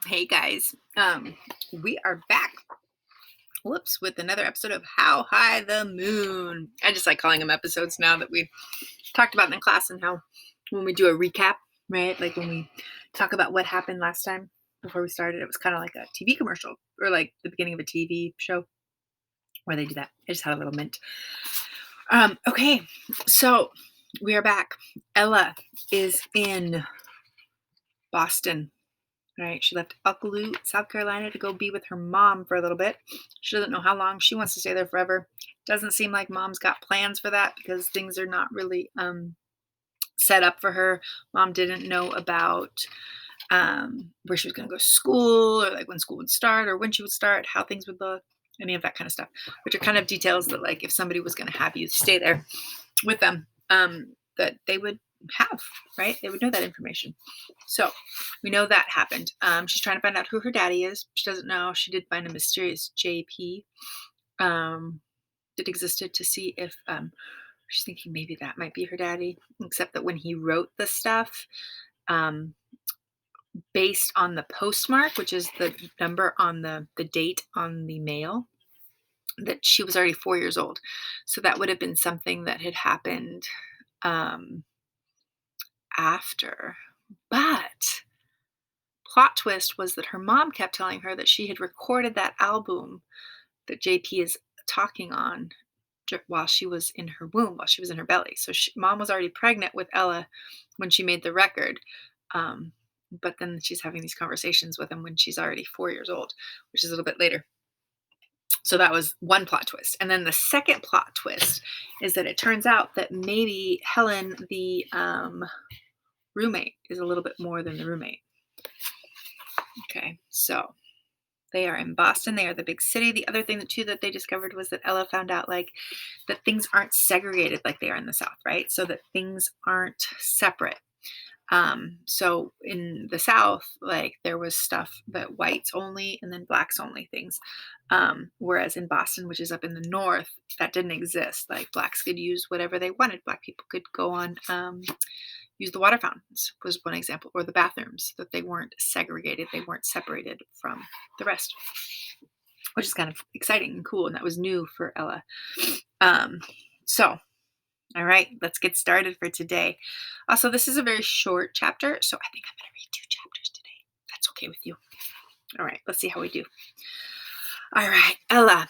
Hey guys, we are back. Whoops, with another episode of How High the Moon. I just like calling them episodes now that we talked about in class, and how when we do a recap, right? Like when we talk about what happened last time before we started, it was kind of like a TV commercial or like the beginning of a TV show where they do that. I just had a little mint. Okay, so we are back. Ella is in Boston. Right. She left Buckaloo, South Carolina to go be with her mom for a little bit. She doesn't know how long. She wants to stay there forever. Doesn't seem like mom's got plans for that because things are not really set up for her. Mom didn't know about where she was going to go to school, or like when school would start, or when she would start, how things would look, any of that kind of stuff, which are kind of details that, like, if somebody was going to have you stay there with them, that they would have, right? They would know that information. So we know that happened. She's trying to find out who her daddy is. She doesn't know. She did find a mysterious JP that existed to see if she's thinking maybe that might be her daddy, except that when he wrote the stuff, um, based on the postmark, which is the number on the date on the mail, that she was already 4 years old. So that would have been something that had happened um, after. But plot twist was that her mom kept telling her that she had recorded that album that JP is talking on while she was in her womb, while she was in her belly. So mom was already pregnant with Ella when she made the record. Um, but then she's having these conversations with him when she's already 4 years old, which is a little bit later. So that was one plot twist. And then the second plot twist is that it turns out that maybe Helen, the roommate, is a little bit more than the roommate. Okay, so they are in Boston. They are the big city. The other thing too that they discovered was that Ella found out, like, that things aren't segregated like they are in the South, right? So that things aren't separate. So in the South, like, there was stuff that whites only and then blacks only things. Whereas in Boston, which is up in the North, that didn't exist. Like, blacks could use whatever they wanted. Black people could go on, use the water fountains was one example, or the bathrooms, that they weren't segregated. They weren't separated from the rest, which is kind of exciting and cool. And that was new for Ella. So all right, let's get started for today. Also, this is a very short chapter, so I think I'm going to read 2 chapters today. That's okay with you. All right, let's see how we do. All right, Ella.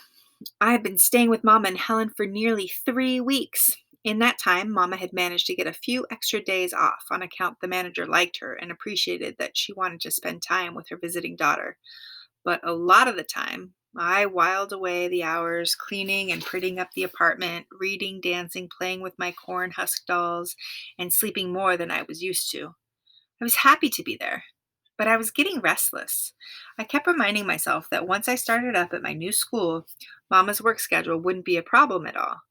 I've been staying with Mama and Helen for nearly 3 weeks. In that time, Mama had managed to get a few extra days off on account the manager liked her and appreciated that she wanted to spend time with her visiting daughter. But a lot of the time, I whiled away the hours cleaning and prettying up the apartment, reading, dancing, playing with my corn husk dolls, and sleeping more than I was used to. I was happy to be there, but I was getting restless. I kept reminding myself that once I started up at my new school, Mama's work schedule wouldn't be a problem at all.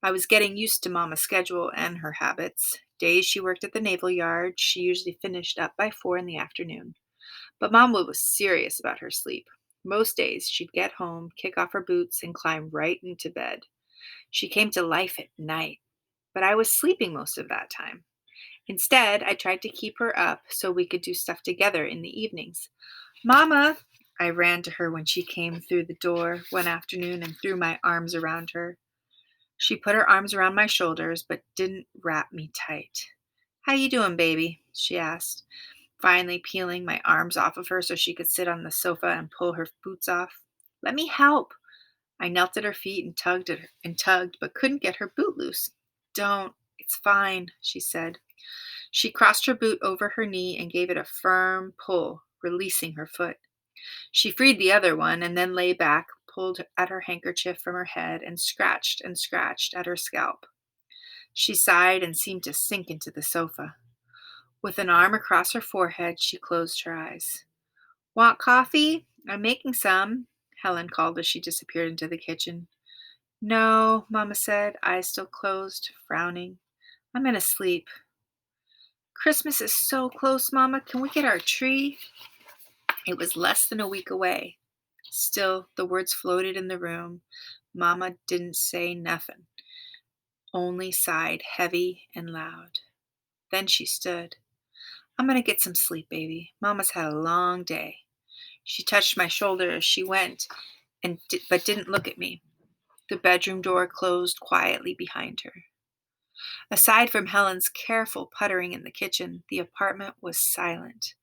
I was getting used to Mama's schedule and her habits. Days she worked at the naval yard, she usually finished up by 4 in the afternoon. But Mama was serious about her sleep. Most days, she'd get home, kick off her boots, and climb right into bed. She came to life at night, but I was sleeping most of that time. Instead, I tried to keep her up so we could do stuff together in the evenings. Mama! I ran to her when she came through the door one afternoon and threw my arms around her. She put her arms around my shoulders but didn't wrap me tight. "How you doing, baby?" she asked, finally peeling my arms off of her so she could sit on the sofa and pull her boots off. "Let me help." I knelt at her feet and tugged, but couldn't get her boot loose. "Don't. It's fine," she said. She crossed her boot over her knee and gave it a firm pull, releasing her foot. She freed the other one and then lay back, pulled at her handkerchief from her head, and scratched at her scalp. She sighed and seemed to sink into the sofa. With an arm across her forehead, she closed her eyes. "Want coffee? I'm making some," Helen called as she disappeared into the kitchen. "No," Mama said, eyes still closed, frowning. "I'm gonna sleep." "Christmas is so close, Mama. Can we get our tree?" It was less than a week away. Still, the words floated in the room. Mama didn't say nothing, only sighed heavy and loud. Then she stood. "I'm gonna get some sleep, baby. Mama's had a long day." She touched my shoulder as she went, but didn't look at me. The bedroom door closed quietly behind her. Aside from Helen's careful puttering in the kitchen, the apartment was silent.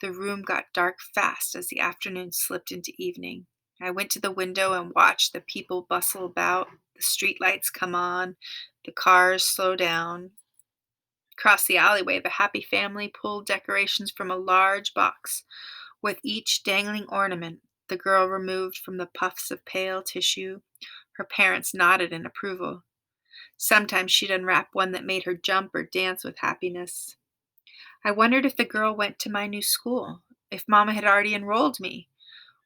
The room got dark fast as the afternoon slipped into evening. I went to the window and watched the people bustle about, the streetlights come on, the cars slow down. Across the alleyway, the happy family pulled decorations from a large box, with each dangling ornament the girl removed from the puffs of pale tissue. Her parents nodded in approval. Sometimes she'd unwrap one that made her jump or dance with happiness. I wondered if the girl went to my new school, if Mama had already enrolled me.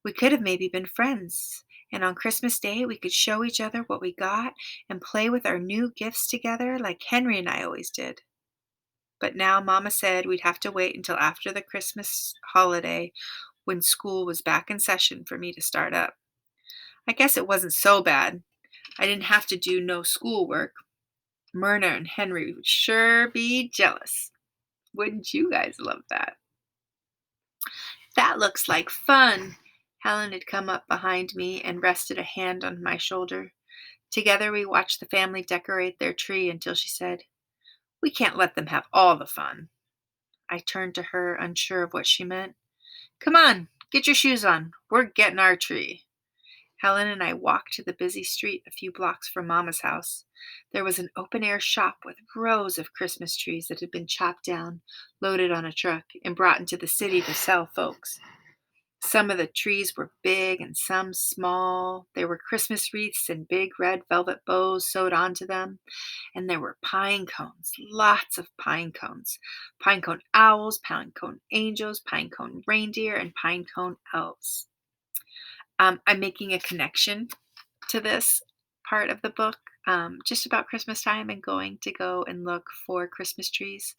We could have maybe been friends, and on Christmas Day we could show each other what we got and play with our new gifts together like Henry and I always did. But now Mama said we'd have to wait until after the Christmas holiday when school was back in session for me to start up. I guess it wasn't so bad. I didn't have to do no schoolwork. Myrna and Henry would sure be jealous. Wouldn't you guys love that? That looks like fun. Helen had come up behind me and rested a hand on my shoulder. Together we watched the family decorate their tree until she said, "We can't let them have all the fun." I turned to her, unsure of what she meant. "Come on, get your shoes on. We're getting our tree." Helen and I walked to the busy street a few blocks from Mama's house. There was an open air shop with rows of Christmas trees that had been chopped down, loaded on a truck, and brought into the city to sell folks. Some of the trees were big and some small. There were Christmas wreaths and big red velvet bows sewed onto them. And there were pine cones, lots of pine cones. Pine cone owls, pine cone angels, pine cone reindeer, and pine cone elves. I'm making a connection to this part of the book just about Christmas time and going to go and look for Christmas trees.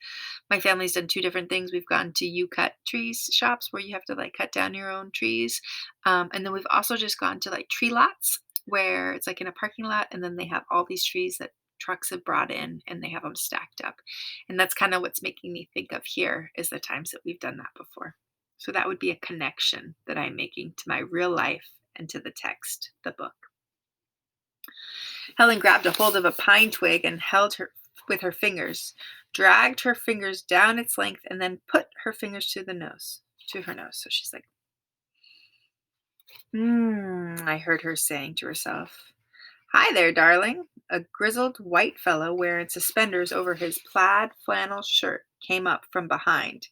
My family's done two different things. We've gone to You Cut Trees shops where you have to like cut down your own trees. And then we've also just gone to like tree lots where it's like in a parking lot and then they have all these trees that trucks have brought in and they have them stacked up. And that's kind of what's making me think of here is the times that we've done that before. So that would be a connection that I'm making to my real life and to the text, the book. Helen grabbed a hold of a pine twig and held her with her fingers, dragged her fingers down its length, and then put her fingers to her nose. So she's like, I heard her saying to herself. "Hi there, darling." A grizzled white fellow wearing suspenders over his plaid flannel shirt came up from behind.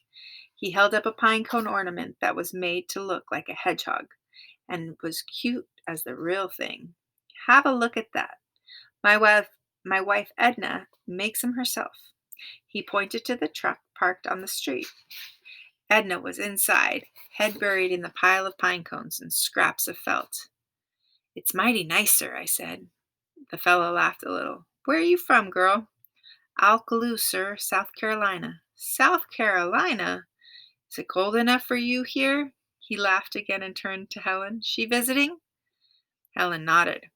He held up a pine cone ornament that was made to look like a hedgehog and was cute as the real thing. "Have a look at that. My wife, my wife Edna makes 'em herself." He pointed to the truck parked on the street. Edna was inside, head buried in the pile of pine cones and scraps of felt. "It's mighty nice, sir," I said. The fellow laughed a little. "Where are you from, girl?" "Alcaloo, sir, South Carolina." "South Carolina? Is it cold enough for you here?" He laughed again and turned to Helen. "She visiting?" Helen nodded.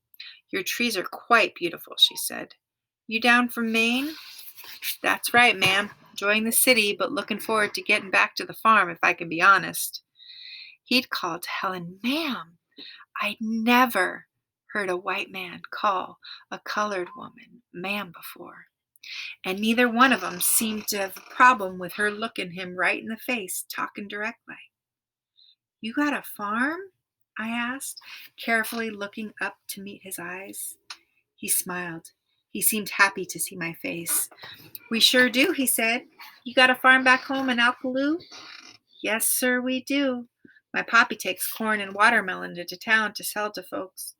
"Your trees are quite beautiful," she said. "You down from Maine?" "That's right, ma'am. Enjoying the city, but looking forward to getting back to the farm, if I can be honest." He'd called Helen ma'am. I'd never heard a white man call a colored woman ma'am before. And neither one of 'em seemed to have a problem with her looking him right in the face, talking direct like. "You got a farm?" I asked, carefully looking up to meet his eyes. He smiled. He seemed happy to see my face. "We sure do," he said. "You got a farm back home in Alcaloo?" "Yes, sir, we do. My poppy takes corn and watermelon into town to sell to folks.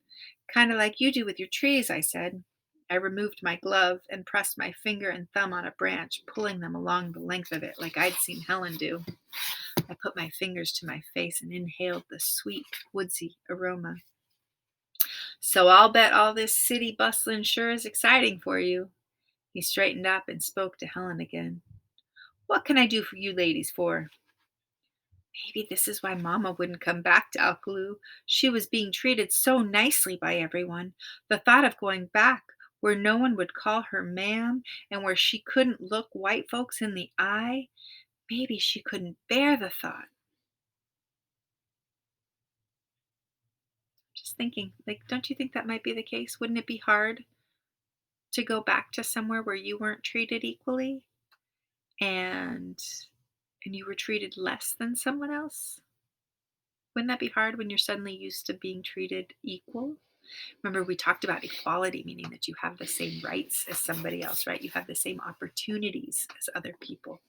Kind of like you do with your trees," I said. I removed my glove and pressed my finger and thumb on a branch, pulling them along the length of it like I'd seen Helen do. I put my fingers to my face and inhaled the sweet, woodsy aroma. "So I'll bet all this city bustling sure is exciting for you." He straightened up and spoke to Helen again. "What can I do for you ladies for?" Maybe this is why Mama wouldn't come back to Alcaloo. She was being treated so nicely by everyone. The thought of going back where no one would call her ma'am and where she couldn't look white folks in the eye, maybe she couldn't bear the thought. thinking, like, don't you think that might be the case? Wouldn't it be hard to go back to somewhere where you weren't treated equally and you were treated less than someone else? Wouldn't that be hard when you're suddenly used to being treated equal? Remember, we talked about equality, meaning that you have the same rights as somebody else, right? You have the same opportunities as other people.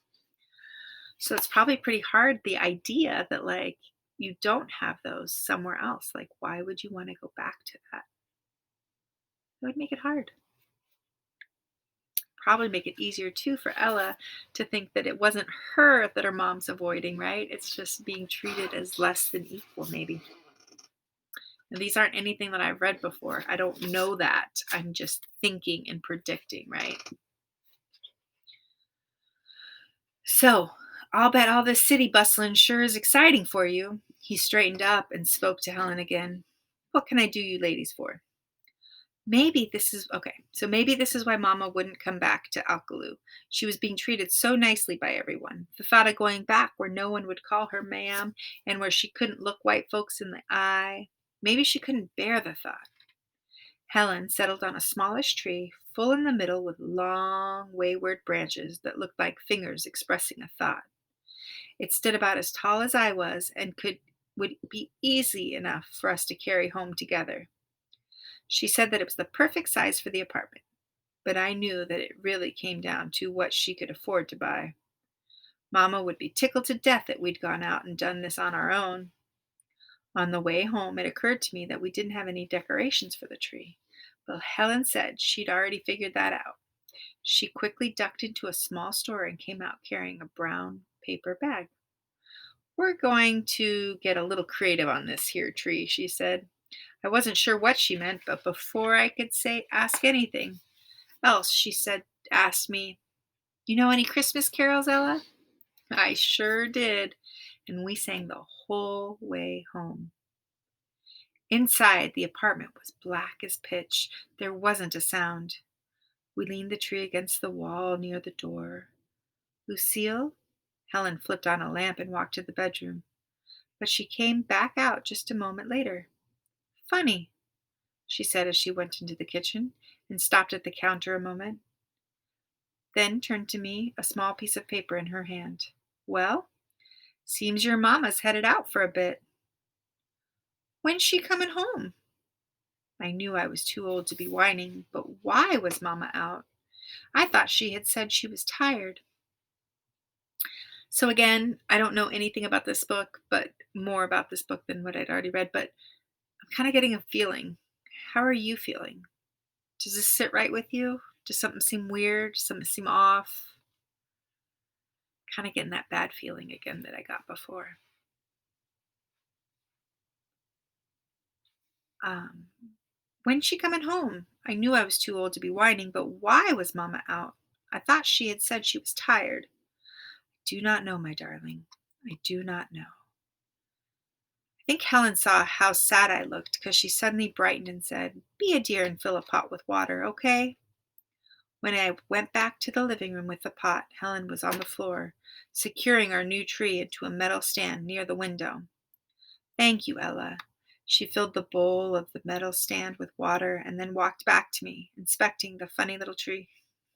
So it's probably pretty hard, the idea that, like, you don't have those somewhere else. Like, why would you want to go back to that? It would make it hard. Probably make it easier too for Ella to think that it wasn't her that her mom's avoiding, right? It's just being treated as less than equal, maybe. And these aren't anything that I've read before. I don't know that. I'm just thinking and predicting, right? So, I'll bet all this city bustling sure is exciting for you. He straightened up and spoke to Helen again. What can I do you ladies for? Maybe this is okay. So maybe this is why Mama wouldn't come back to Alkaloo. She was being treated so nicely by everyone. The thought of going back where no one would call her ma'am and where she couldn't look white folks in the eye. Maybe she couldn't bear the thought. Helen settled on a smallish tree, full in the middle with long, wayward branches that looked like fingers expressing a thought. It stood about as tall as I was and would be easy enough for us to carry home together. She said that it was the perfect size for the apartment, but I knew that it really came down to what she could afford to buy. Mama would be tickled to death that we'd gone out and done this on our own. On the way home, it occurred to me that we didn't have any decorations for the tree. But Helen said she'd already figured that out. She quickly ducked into a small store and came out carrying a brown paper bag. We're going to get a little creative on this here tree, she said. I wasn't sure what she meant, but before I could ask anything else, she asked me, "You know any Christmas carols, Ella?" I sure did, and we sang the whole way home. Inside, the apartment was black as pitch. There wasn't a sound. We leaned the tree against the wall near the door. Lucille? Helen flipped on a lamp and walked to the bedroom, but she came back out just a moment later. Funny, she said as she went into the kitchen and stopped at the counter a moment, then turned to me, a small piece of paper in her hand. Well, seems your mama's headed out for a bit. When's she coming home? I knew I was too old to be whining, but why was Mama out? I thought she had said she was tired. So again, I don't know anything about this book, but more about this book than what I'd already read, but I'm kind of getting a feeling. How are you feeling? Does this sit right with you? Does something seem weird? Does something seem off? Kind of getting that bad feeling again that I got before. Um, When's she coming home? I knew I was too old to be whining, but why was Mama out? I thought she had said she was tired. I do not know, my darling. I do not know. I think Helen saw how sad I looked because she suddenly brightened and said, Be a dear and fill a pot with water, okay? When I went back to the living room with the pot, Helen was on the floor, securing our new tree into a metal stand near the window. Thank you, Ella. She filled the bowl of the metal stand with water and then walked back to me, inspecting the funny little tree.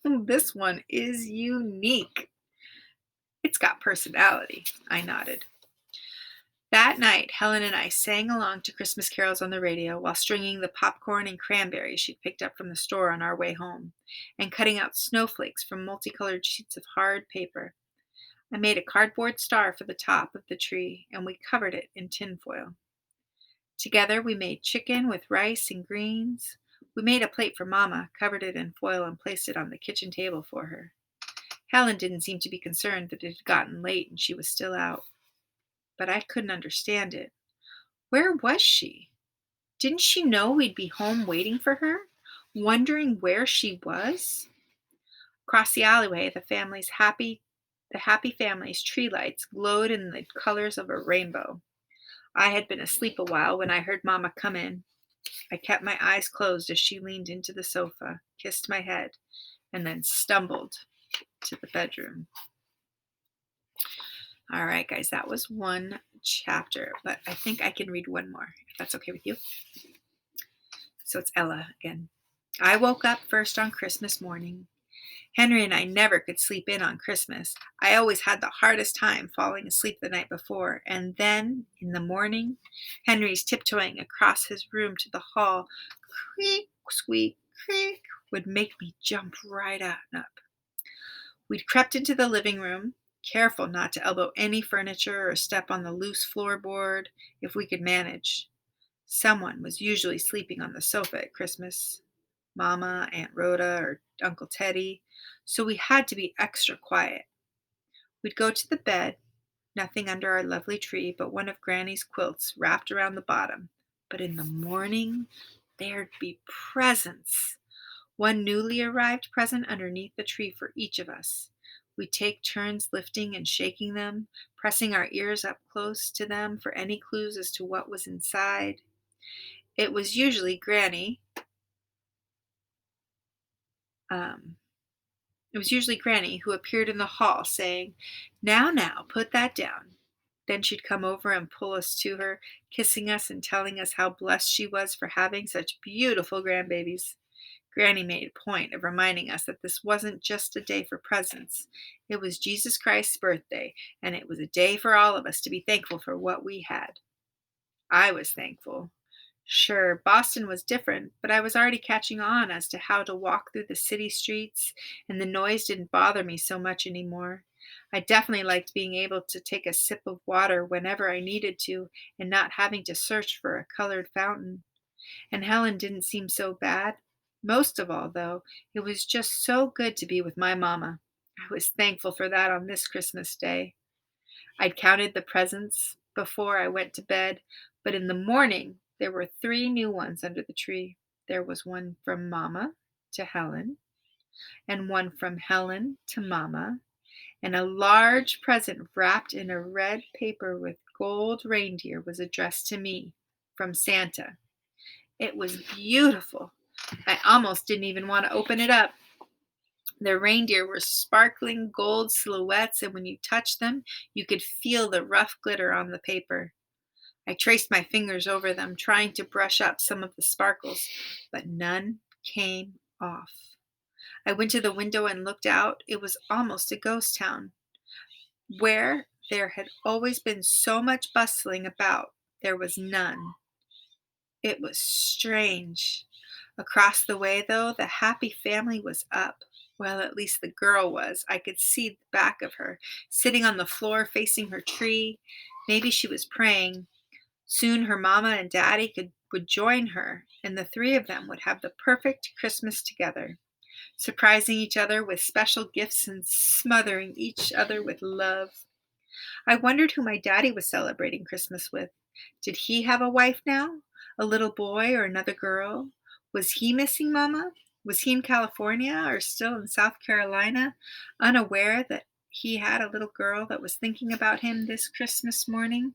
This one is unique. It's got personality, I nodded. That night, Helen and I sang along to Christmas carols on the radio while stringing the popcorn and cranberries she'd picked up from the store on our way home, and cutting out snowflakes from multicolored sheets of hard paper. I made a cardboard star for the top of the tree, and we covered it in tinfoil. Together, we made chicken with rice and greens. We made a plate for Mama, covered it in foil, and placed it on the kitchen table for her. Helen didn't seem to be concerned that it had gotten late and she was still out. But I couldn't understand it. Where was she? Didn't she know we'd be home waiting for her? Wondering where she was? Across the alleyway, the happy family's tree lights glowed in the colors of a rainbow. I had been asleep a while when I heard Mama come in. I kept my eyes closed as she leaned into the sofa, kissed my head, and then stumbled to the bedroom. All right, guys, that was one chapter, but I think I can read one more, if that's okay with you. So it's Ella again. I woke up first on Christmas morning. Henry and I never could sleep in on Christmas. I always had the hardest time falling asleep the night before. And then, in the morning, Henry's tiptoeing across his room to the hall, creak, squeak, creak, would make me jump right on up. We'd crept into the living room, careful not to elbow any furniture or step on the loose floorboard if we could manage. Someone was usually sleeping on the sofa at Christmas. Mama, Aunt Rhoda, or Uncle Teddy, so we had to be extra quiet. We'd go to the bed, nothing under our lovely tree but one of Granny's quilts wrapped around the bottom. But in the morning, there'd be presents. One newly arrived present underneath the tree for each of us. We'd take turns lifting and shaking them, pressing our ears up close to them for any clues as to what was inside. It was usually Granny. Um, It was usually Granny who appeared in the hall saying, "Now, now, put that down." Then she'd come over and pull us to her, kissing us and telling us how blessed she was for having such beautiful grandbabies. Granny made a point of reminding us that this wasn't just a day for presents. It was Jesus Christ's birthday, and it was a day for all of us to be thankful for what we had. I was thankful. Sure, Boston was different, but I was already catching on as to how to walk through the city streets, and the noise didn't bother me so much anymore. I definitely liked being able to take a sip of water whenever I needed to and not having to search for a colored fountain. And Helen didn't seem so bad. Most of all, though, it was just so good to be with my mama. I was thankful for that on this Christmas day. I'd counted the presents before I went to bed, but in the morning there were three new ones under the tree. There was one from Mama to Helen, and one from Helen to Mama, and a large present wrapped in a red paper with gold reindeer was addressed to me from Santa. It was beautiful. I almost didn't even want to open it up. The reindeer were sparkling gold silhouettes, and when you touched them, you could feel the rough glitter on the paper. I traced my fingers over them, trying to brush up some of the sparkles, but none came off. I went to the window and looked out. It was almost a ghost town. Where there had always been so much bustling about, there was none. It was strange. Across the way, though, the happy family was up. Well, at least the girl was. I could see the back of her, sitting on the floor facing her tree. Maybe she was praying. Soon her mama and daddy would join her, and the three of them would have the perfect Christmas together, surprising each other with special gifts and smothering each other with love. I wondered who my daddy was celebrating Christmas with. Did he have a wife now? A little boy or another girl? Was he missing Mama? Was he in California or still in South Carolina, unaware that he had a little girl that was thinking about him this Christmas morning?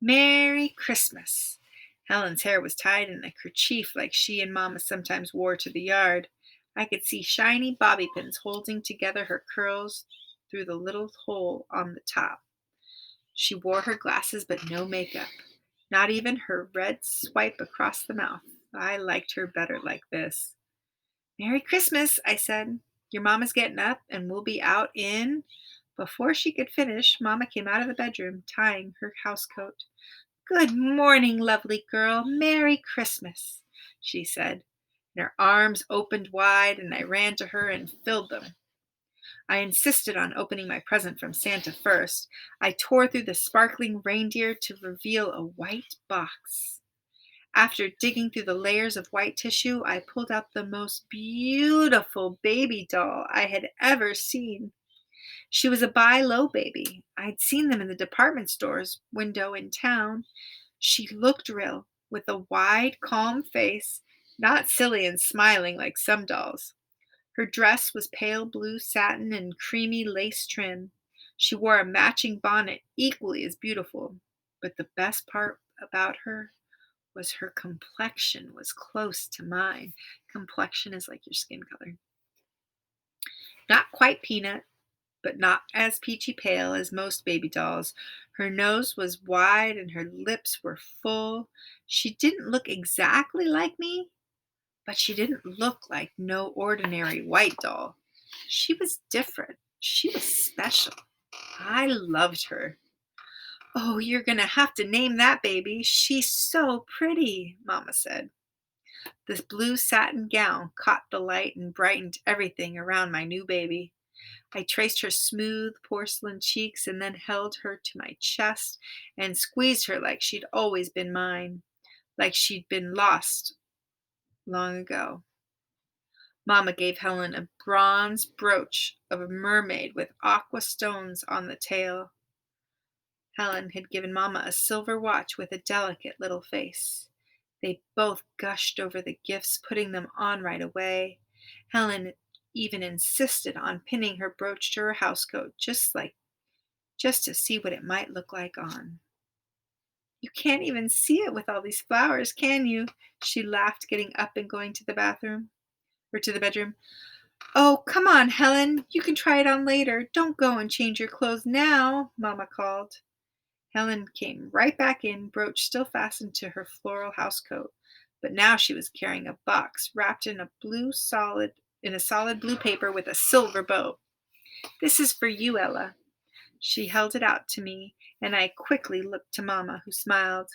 Merry Christmas! Helen's hair was tied in a kerchief like she and Mama sometimes wore to the yard. I could see shiny bobby pins holding together her curls through the little hole on the top. She wore her glasses but no makeup, not even her red swipe across the mouth. I liked her better like this. Merry Christmas, I said. Your mama's getting up and we'll be out in. Before she could finish, Mama came out of the bedroom, tying her housecoat. Good morning, lovely girl. Merry Christmas, she said. And her arms opened wide, and I ran to her and filled them. I insisted on opening my present from Santa first. I tore through the sparkling reindeer to reveal a white box. After digging through the layers of white tissue, I pulled out the most beautiful baby doll I had ever seen. She was a buy-low baby. I'd seen them in the department store's window in town. She looked real, with a wide, calm face, not silly and smiling like some dolls. Her dress was pale blue satin and creamy lace trim. She wore a matching bonnet equally as beautiful. But the best part about her was her complexion was close to mine. Complexion is like your skin color. Not quite peanut, but not as peachy pale as most baby dolls. Her nose was wide and her lips were full. She didn't look exactly like me, but she didn't look like no ordinary white doll. She was different. She was special. I loved her. "Oh, you're gonna have to name that baby. She's so pretty," Mama said. This blue satin gown caught the light and brightened everything around my new baby. I traced her smooth porcelain cheeks and then held her to my chest and squeezed her like she'd always been mine, like she'd been lost long ago. Mama gave Helen a bronze brooch of a mermaid with aqua stones on the tail. Helen had given Mama a silver watch with a delicate little face. They both gushed over the gifts, putting them on right away. Helen even insisted on pinning her brooch to her housecoat, just to see what it might look like on. "You can't even see it with all these flowers, can you?" She laughed, getting up and going to the bathroom or to the bedroom. "Oh, come on, Helen. You can try it on later. Don't go and change your clothes now," Mama called. Helen came right back in, brooch still fastened to her floral housecoat, but now she was carrying a box wrapped in a solid blue paper with a silver bow. "This is for you, Ella." She held it out to me, and I quickly looked to Mama, who smiled.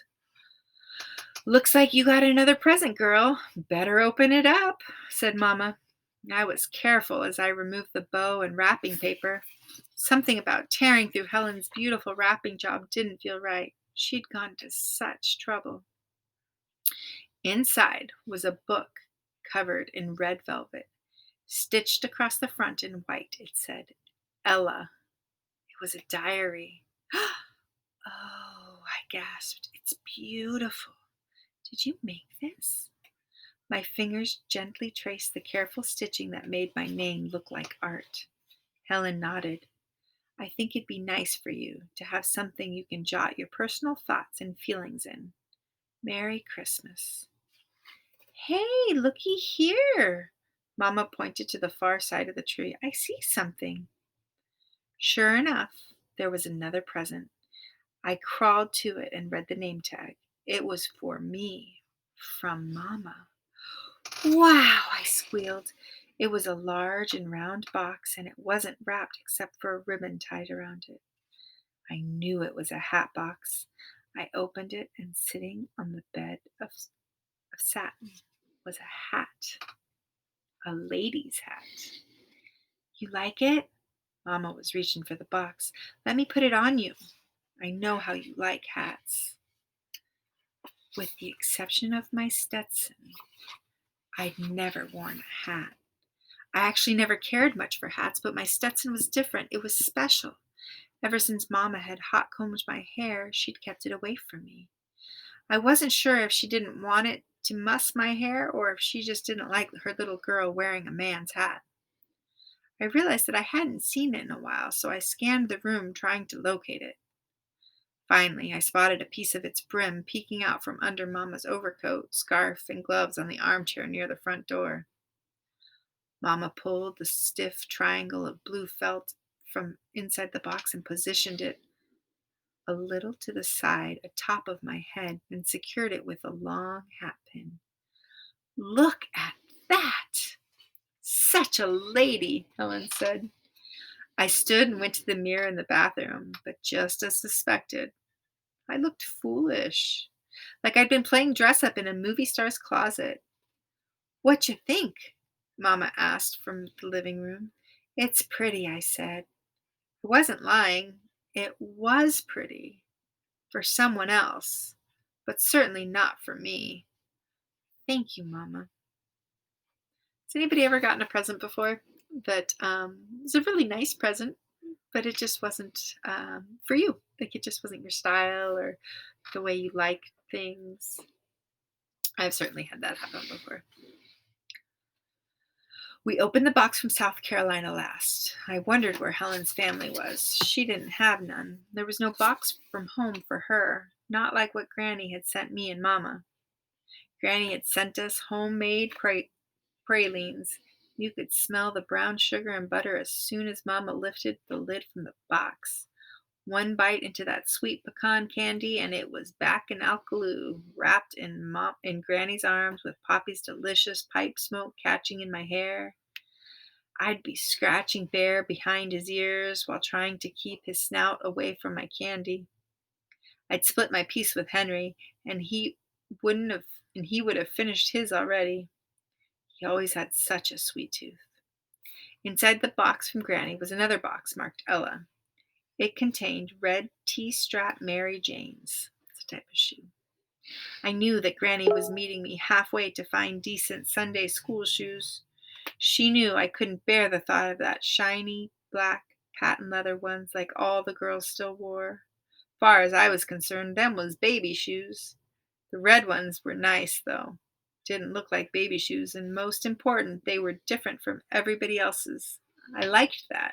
"Looks like you got another present, girl. Better open it up," said Mama. I was careful as I removed the bow and wrapping paper. Something about tearing through Helen's beautiful wrapping job didn't feel right. She'd gone to such trouble. Inside was a book covered in red velvet. Stitched across the front in white, it said, "Ella." It was a diary. "Oh," I gasped. "It's beautiful. Did you make this?" My fingers gently traced the careful stitching that made my name look like art. Helen nodded. "I think it'd be nice for you to have something you can jot your personal thoughts and feelings in. Merry Christmas." "Hey, looky here." Mama pointed to the far side of the tree. "I see something." Sure enough, there was another present. I crawled to it and read the name tag. It was for me, from Mama. "Wow," I squealed. It was a large and round box, and it wasn't wrapped except for a ribbon tied around it. I knew it was a hat box. I opened it, and sitting on the bed of satin was a hat, a lady's hat. "You like it?" Mama was reaching for the box. "Let me put it on you. I know how you like hats." With the exception of my Stetson, I'd never worn a hat. I actually never cared much for hats, but my Stetson was different. It was special. Ever since Mama had hot combed my hair, she'd kept it away from me. I wasn't sure if she didn't want it to muss my hair or if she just didn't like her little girl wearing a man's hat. I realized that I hadn't seen it in a while, so I scanned the room trying to locate it. Finally, I spotted a piece of its brim peeking out from under Mama's overcoat, scarf, and gloves on the armchair near the front door. Mama pulled the stiff triangle of blue felt from inside the box and positioned it a little to the side atop of my head and secured it with a long hat pin. "Look at that! Such a lady," Helen said. I stood and went to the mirror in the bathroom, but just as suspected, I looked foolish, like I'd been playing dress up in a movie star's closet. "What you think?" Mama asked from the living room. "It's pretty," I said. I wasn't lying. It was pretty. For someone else, but certainly not for me. "Thank you, Mama." Has anybody ever gotten a present before that was a really nice present, but it just wasn't for you? Like it just wasn't your style or the way you like things? I've certainly had that happen before. We opened the box from South Carolina last. I wondered where Helen's family was. She didn't have none. There was no box from home for her, not like what Granny had sent me and Mama. Granny had sent us homemade pralines. You could smell the brown sugar and butter as soon as Mama lifted the lid from the box. One bite into that sweet pecan candy, and it was back in Alcaloo, wrapped in Granny's arms with Poppy's delicious pipe smoke catching in my hair. I'd be scratching Bear behind his ears while trying to keep his snout away from my candy. I'd split my piece with Henry, and wouldn't have he would have finished his already. He always had such a sweet tooth. Inside the box from Granny was another box marked Ella. It contained red T-strap Mary Janes. It's a type of shoe. I knew that Granny was meeting me halfway to find decent Sunday school shoes. She knew I couldn't bear the thought of that shiny, black, patent leather ones like all the girls still wore. Far as I was concerned, them was baby shoes. The red ones were nice, though. Didn't look like baby shoes, and most important, they were different from everybody else's. I liked that.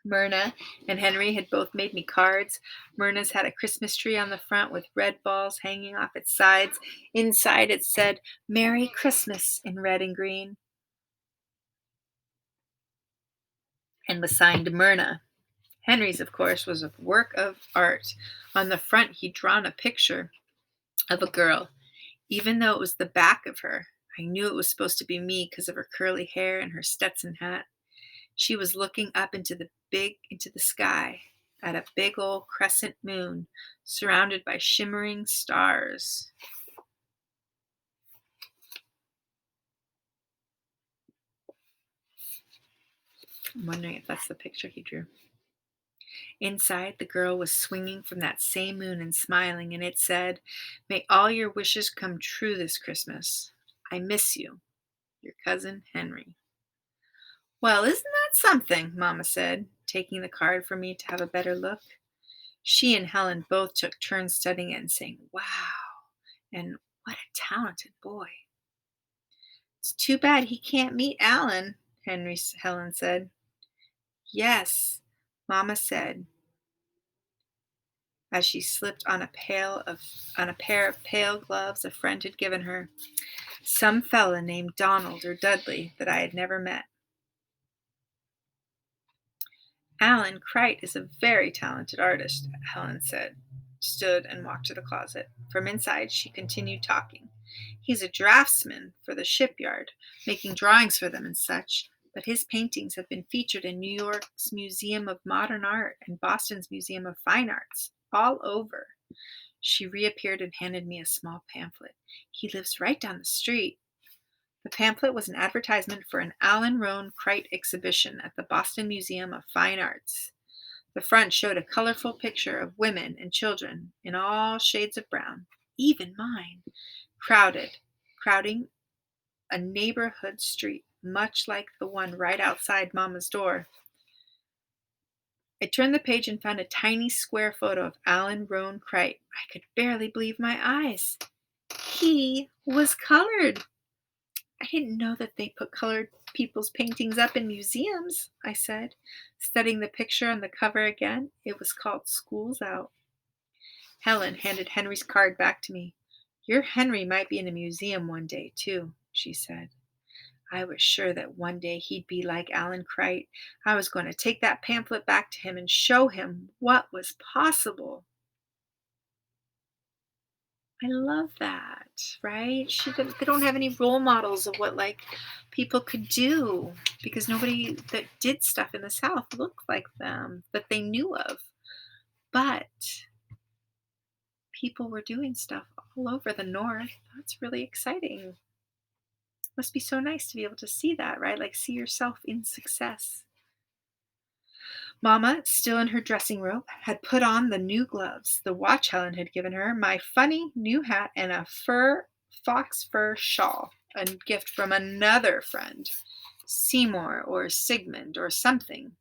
Myrna and Henry had both made me cards. Myrna's had a Christmas tree on the front with red balls hanging off its sides. Inside it said, Merry Christmas in red and green, and was signed Myrna. Henry's, of course, was a work of art. On the front, he'd drawn a picture of a girl. Even though it was the back of her, I knew it was supposed to be me because of her curly hair and her Stetson hat. She was looking up into the sky at a big old crescent moon surrounded by shimmering stars. I'm wondering if that's the picture he drew. Inside, the girl was swinging from that same moon and smiling, and it said, May all your wishes come true this Christmas. I miss you. Your cousin, Henry. Well, isn't that something? Mama said, taking the card for me to have a better look. She and Helen both took turns studying it and saying, Wow, and what a talented boy. It's too bad he can't meet Alan, Helen said. Yes, Mama said, as she slipped on a pair of pale gloves a friend had given her. Some fella named Donald or Dudley that I had never met. Alan Crite is a very talented artist, Helen stood and walked to the closet. From inside, she continued talking. He's a draftsman for the shipyard, making drawings for them and such, but his paintings have been featured in New York's Museum of Modern Art and Boston's Museum of Fine Arts, all over. She reappeared and handed me a small pamphlet. He lives right down the street. The pamphlet was an advertisement for an Alan Roane Crite exhibition at the Boston Museum of Fine Arts. The front showed a colorful picture of women and children in all shades of brown, even mine, crowding a neighborhood street, much like the one right outside Mama's door. I turned the page and found a tiny square photo of Alan Roane Crite. I could barely believe my eyes. He was colored. I didn't know that they put colored people's paintings up in museums, I said, studying the picture on the cover again. It was called School's Out. Helen handed Henry's card back to me. Your Henry might be in a museum one day, too, she said. I was sure that one day he'd be like Alan Crite. I was going to take that pamphlet back to him and show him what was possible. I love that, right? They don't have any role models of what like people could do because nobody that did stuff in the South looked like them that they knew of. But people were doing stuff all over the North. That's really exciting. Must be so nice to be able to see that, right? Like see yourself in success. Mama, still in her dressing robe, had put on the new gloves, the watch Helen had given her, my funny new hat, and a fox fur shawl, a gift from another friend, Seymour or Sigmund or something.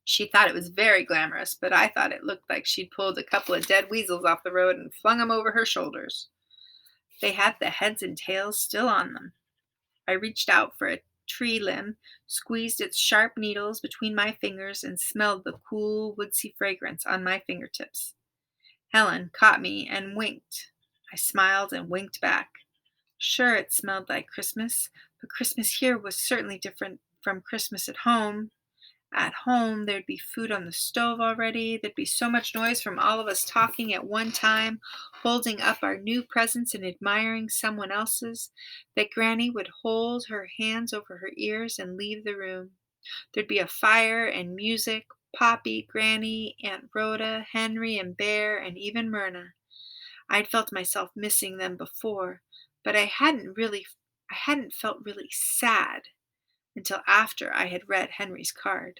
She thought it was very glamorous, but I thought it looked like she'd pulled a couple of dead weasels off the road and flung them over her shoulders. They had the heads and tails still on them. I reached out for a tree limb, squeezed its sharp needles between my fingers, and smelled the cool, woodsy fragrance on my fingertips. Helen caught me and winked. I smiled and winked back. Sure, it smelled like Christmas, but Christmas here was certainly different from Christmas at home. At home, there'd be food on the stove already. There'd be so much noise from all of us talking at one time, holding up our new presents and admiring someone else's, that Granny would hold her hands over her ears and leave the room. There'd be a fire and music, Poppy, Granny, Aunt Rhoda, Henry and Bear, and even Myrna. I'd felt myself missing them before, but I hadn't felt really sad until after I had read Henry's card.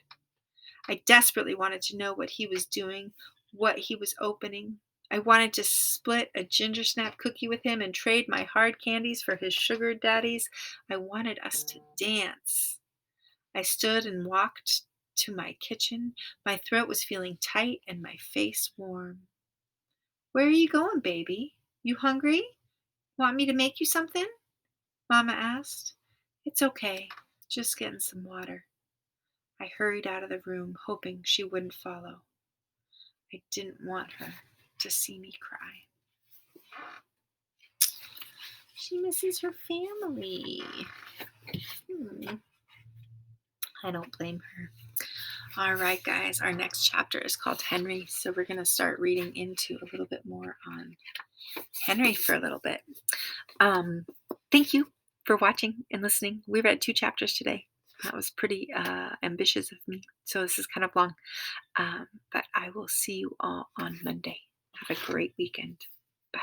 I desperately wanted to know what he was doing, what he was opening. I wanted to split a ginger snap cookie with him and trade my hard candies for his sugar daddies. I wanted us to dance. I stood and walked to my kitchen. My throat was feeling tight and my face warm. Where are you going, baby? You hungry? Want me to make you something? Mama asked. It's okay. Just getting some water. I hurried out of the room, hoping she wouldn't follow. I didn't want her to see me cry. She misses her family. I don't blame her. All right, guys, our next chapter is called Henry. So we're going to start reading into a little bit more on Henry for a little bit. Thank you for watching and listening. We read 2 chapters today. That was pretty ambitious of me. So this is kind of long. But I will see you all on Monday. Have a great weekend. Bye.